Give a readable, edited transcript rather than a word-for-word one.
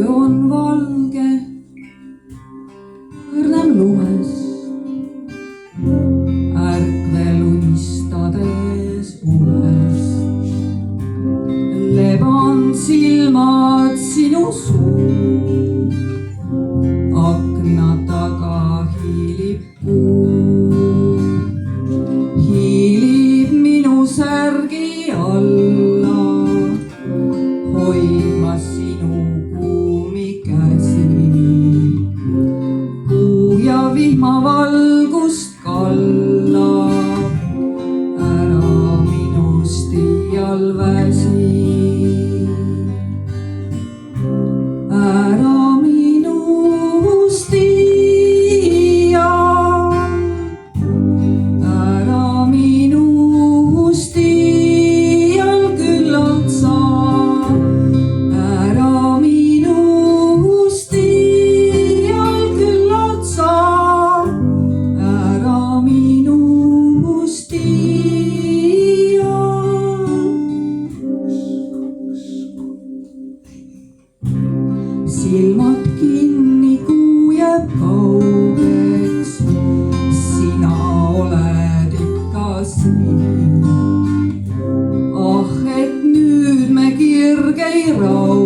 on valge, õrnem lumes, ärkvel unistades unest. Leban silmad sinu suu, akna taga hiilib kuu, hiilib minu särgi alla, hoidmas sinu kuumi käsi. Kuu ja vihmavalgust kallab, ära minust iial väsi. Ära minust iial, ära minust iial küllalt sa. Ära minust iial küllalt sa, ära minust iial. Silmad kinni, kuu jääb kaugeks, sina oled ikka siin. Ah, et nüüd me kirg ei rauge.